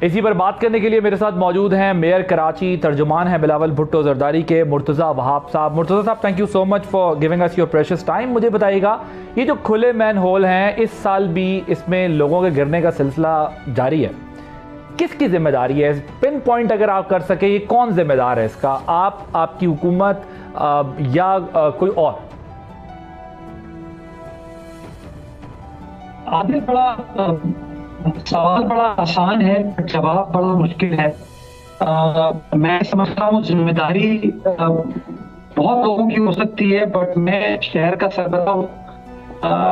इसी पर बात करने के लिए मेरे साथ मौजूद हैं मेयर कराची, तर्जुमान हैं बिलावल भुट्टो जरदारी के मुर्तज़ा वहाब साहब। मुर्तज़ा साहब, thank you so much for giving us your precious time. मुझे बताइएगा, ये जो खुले मैन होल हैं, इस साल भी इसमें लोगों के गिरने का सिलसिला जारी है, किसकी जिम्मेदारी है? पिन पॉइंट अगर आप कर सके, ये कौन जिम्मेदार है इसका? आप, आपकी हुकूमत या कोई और? आदिल, सवाल बड़ा आसान है, जवाब बड़ा मुश्किल है। मैं समझता हूँ जिम्मेदारी बहुत लोगों की हो सकती है, बट मैं शहर का सरबराह हूँ।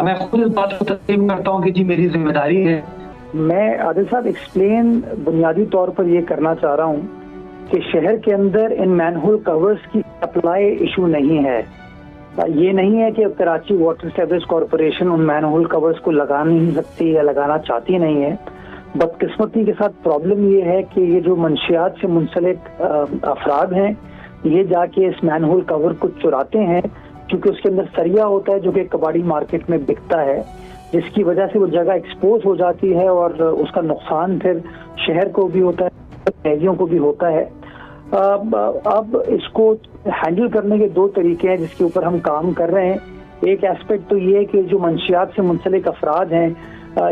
मैं खुद इस बात को तस्लीम करता हूँ कि जी मेरी जिम्मेदारी है। मैं आदिल साहब एक्सप्लेन बुनियादी तौर पर ये करना चाह रहा हूँ कि शहर के अंदर इन मैनहोल कवर्स की सप्लाई इशू नहीं है। ये नहीं है कि कराची वाटर सर्विस कॉरपोरेशन उन मैनहोल कवर्स को लगा नहीं सकती या लगाना चाहती नहीं है। बदकिस्मती के साथ प्रॉब्लम ये है कि ये जो मंशियात से मुंसलिक अफराद हैं, ये जाके इस मैनहोल कवर को चुराते हैं, क्योंकि उसके अंदर सरिया होता है जो कि कबाड़ी मार्केट में बिकता है, जिसकी वजह से वो जगह एक्सपोज हो जाती है और उसका नुकसान फिर शहर को भी होता है, शहरियों को भी होता है। अब इसको हैंडल करने के दो तरीके हैं जिसके ऊपर हम काम कर रहे हैं। एक एस्पेक्ट तो ये है कि जो मंशियात से मुंसलिक अफराद हैं,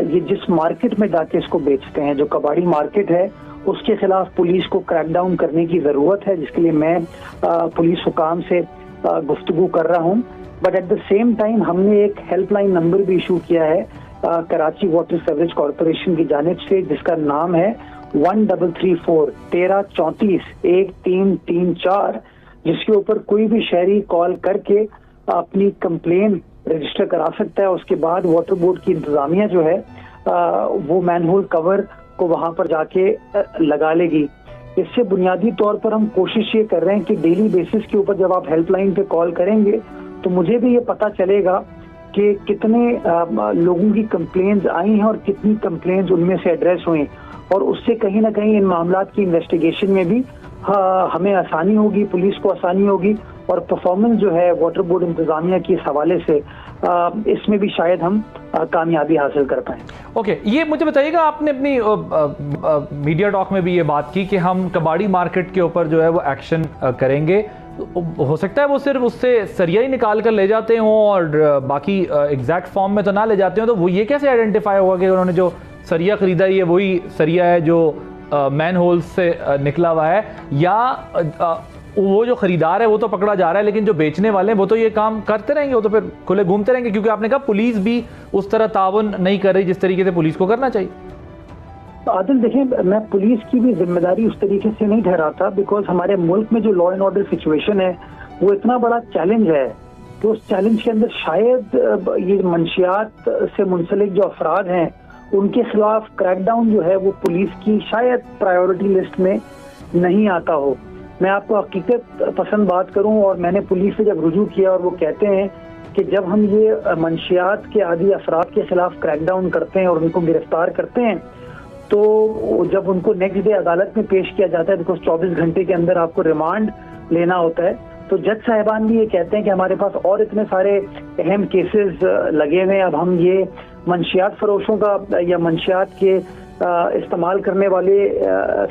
ये जिस मार्केट में जाके इसको बेचते हैं, जो कबाड़ी मार्केट है, उसके खिलाफ पुलिस को क्रैकडाउन करने की जरूरत है, जिसके लिए मैं पुलिस हुकाम से गुफ्तगू कर रहा हूँ। But at the same time हमने एक हेल्पलाइन नंबर भी इशू किया है कराची वाटर सर्विस कॉरपोरेशन की जानिब से, जिसका नाम है 1334 1334 1334, जिसके ऊपर कोई भी शहरी कॉल करके अपनी कंप्लेन रजिस्टर करा सकता है। उसके बाद वाटर बोर्ड की इंतजामिया जो है वो मैनहोल कवर को वहां पर जाके लगा लेगी। इससे बुनियादी तौर पर हम कोशिश ये कर रहे हैं कि डेली बेसिस के ऊपर जब आप हेल्पलाइन पे कॉल करेंगे तो मुझे भी ये पता चलेगा कि कितने लोगों की कंप्लेन्स आई हैं और कितनी कंप्लेन्स उनमें से एड्रेस हुई, और उससे कहीं ना कहीं इन मामलात की इन्वेस्टिगेशन में भी हमें आसानी होगी, पुलिस को आसानी होगी, और परफॉर्मेंस जो है वाटर बोर्ड इंतजामिया के इस हवाले से इसमें भी शायद हम कामयाबी हासिल कर पाएं। ओके, ये मुझे बताइएगा, आपने अपनी मीडिया टॉक में भी ये बात की कि हम कबाड़ी मार्केट के ऊपर जो है वो एक्शन करेंगे। हो सकता है वो सिर्फ उससे सरिया ही निकाल कर ले जाते हों और बाकी एग्जैक्ट फॉर्म में तो ना ले जाते हों, तो वो ये कैसे आइडेंटिफाई होगा कि उन्होंने जो सरिया खरीदा है वही सरिया है जो मैन होल से निकला हुआ है, या वो जो खरीदार है वो तो पकड़ा जा रहा है, लेकिन जो बेचने वाले हैं वो तो ये काम करते रहेंगे, वो तो फिर खुले घूमते रहेंगे, क्योंकि आपने कहा पुलिस भी उस तरह ताउन नहीं कर रही जिस तरीके से पुलिस को करना चाहिए। तो आदिल देखिए, मैं पुलिस की भी जिम्मेदारी उस तरीके से नहीं ठहराता, बिकॉज हमारे मुल्क में जो लॉ एंड ऑर्डर सिचुएशन है वो इतना बड़ा चैलेंज है कि उस चैलेंज के अंदर शायद ये मंशियात से मुंसलिक जो अफराद हैं उनके खिलाफ क्रैकडाउन जो है वो पुलिस की शायद प्रायोरिटी लिस्ट में नहीं आता हो। मैं आपको हकीकत पसंद बात करूं, और मैंने पुलिस से जब रुजू किया और वो कहते हैं कि जब हम ये मंशियात के आदि अफराद के खिलाफ क्रैकडाउन करते हैं और उनको गिरफ्तार करते हैं, तो जब उनको नेक्स्ट डे अदालत में पेश किया जाता है, बिकॉज 24 घंटे के अंदर आपको रिमांड लेना होता है, तो जज साहिबान भी ये कहते हैं कि हमारे पास और इतने सारे अहम केसेस लगे हुए हैं, अब हम ये मंशियात फरोशों का या मंशियात के इस्तेमाल करने वाले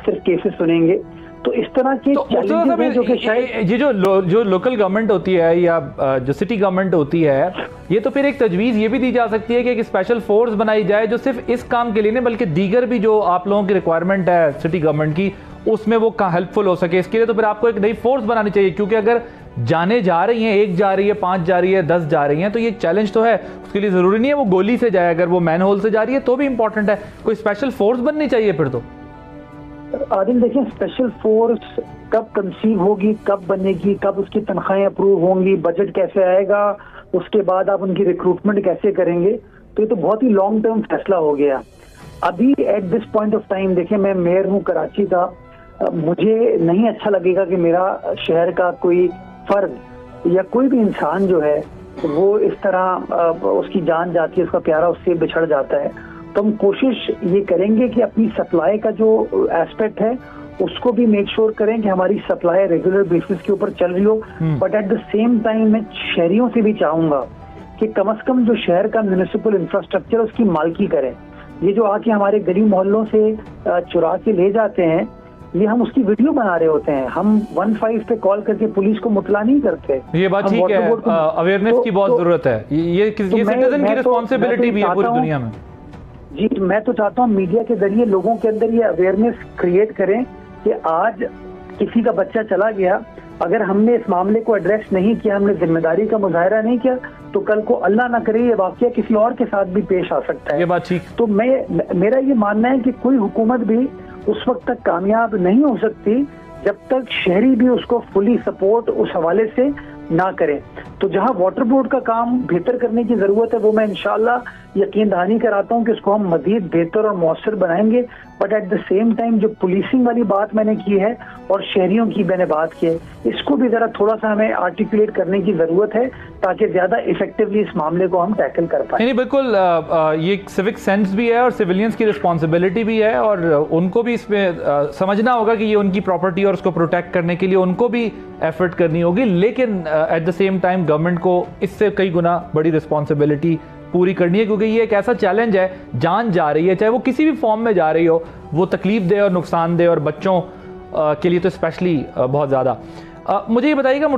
सिर्फ केसेस सुनेंगे। तो इस तरह के चैलेंजेस हैं जो कि शायद ये जो लोकल गवर्नमेंट होती है या जो सिटी गवर्नमेंट होती है, ये तो फिर एक तजवीज़ ये भी दी जा सकती है कि एक स्पेशल फोर्स बनाई जाए जो सिर्फ इस काम के लिए नहीं बल्कि दीगर भी जो आप लोगों की रिक्वायरमेंट है सिटी गवर्नमेंट की, उसमें वो हेल्पफुल हो सके। इसके लिए तो फिर आपको एक नई फोर्स बनानी चाहिए, क्योंकि अगर जाने जा रही हैं, 1 जा रही है, 5 जा रही है, 10 जा रही हैं, तो ये एक चैलेंज तो है। उसके लिए ज़रूरी नहीं है वो गोली से जाए, अगर वो मैन होल से जा रही है तो भी इंपॉर्टेंट है, कोई स्पेशल फोर्स बननी चाहिए फिर तो। आदिल देखिए, स्पेशल फोर्स कब कंसीव होगी, कब बनेगी, कब उसकी तनख्वाहें अप्रूव होंगी, बजट कैसे आएगा, उसके बाद आप उनकी रिक्रूटमेंट कैसे करेंगे, तो ये तो बहुत ही लॉन्ग टर्म फैसला हो गया। अभी at this point of time देखिए, मैं मेयर हूँ कराची का, मुझे नहीं अच्छा लगेगा कि मेरा शहर का कोई फर्द या कोई भी इंसान जो है वो इस तरह उसकी जान जाती है, उसका प्यारा उससे बिछड़ जाता है। तो हम कोशिश ये करेंगे कि अपनी सप्लाई का जो एस्पेक्ट है उसको भी मेक श्योर करें कि हमारी सप्लाई रेगुलर बेसिस के ऊपर चल रही हो। But at the same time मैं शहरियों से भी चाहूंगा कि कम से कम जो शहर का म्युनिसिपल इंफ्रास्ट्रक्चर उसकी मालकी करें, ये जो आके हमारे गली मोहल्लों से चुरा के ले जाते हैं, ये हम उसकी वीडियो बना रहे होते हैं। हम 15 पे कॉल करके पुलिस को मुतला नहीं करते। ये बात ठीक है, अवेयरनेस की बहुत जरूरत है। ये सिटीजन की रिस्पॉन्सिबिलिटी भी है पूरी दुनिया में। जी, मैं तो चाहता हूँ मीडिया के जरिए लोगों के अंदर ये अवेयरनेस क्रिएट करें कि आज किसी का बच्चा चला गया, अगर हमने इस मामले को एड्रेस नहीं किया, हमने जिम्मेदारी का मुजाहरा नहीं किया, तो कल को अल्लाह ना करे ये वाकया किसी और के साथ भी पेश आ सकता है। ये बात ठीक। तो मेरा ये मानना है कि कोई हुकूमत भी उस वक्त तक कामयाब नहीं हो सकती जब तक शहरी भी उसको फुली सपोर्ट उस हवाले से ना करें। तो जहां वाटर बोर्ड का काम बेहतर करने की जरूरत है, वो मैं इंशाल्लाह यकीन दहानी कराता हूं कि इसको हम मजीद बेहतर और मौसर बनाएंगे। But at the same time जो पुलिसिंग वाली बात मैंने की है और शहरियों की मैंने बात की है, इसको भी जरा थोड़ा सा हमें आर्टिकुलेट करने की जरूरत है ताकि ज्यादा इफेक्टिवली इस मामले को हम टैकल कर पाए। नहीं, बिल्कुल ये सिविक सेंस भी है और सिविलियंस की रिस्पॉन्सिबिलिटी भी है, और उनको भी इसमें समझना होगा कि ये उनकी प्रॉपर्टी और उसको प्रोटेक्ट करने के लिए उनको भी एफर्ट करनी होगी। लेकिन at the same time government को इससे कई गुना बड़ी रिस्पॉन्सिबिलिटी पूरी करनी है, क्योंकि ये एक ऐसा चैलेंज है, जान जा रही है, चाहे वो किसी भी फॉर्म में जा रही हो, वो तकलीफ दे और नुकसान दे, और बच्चों के लिए तो स्पेशली बहुत ज़्यादा। मुझे ये बताइएगा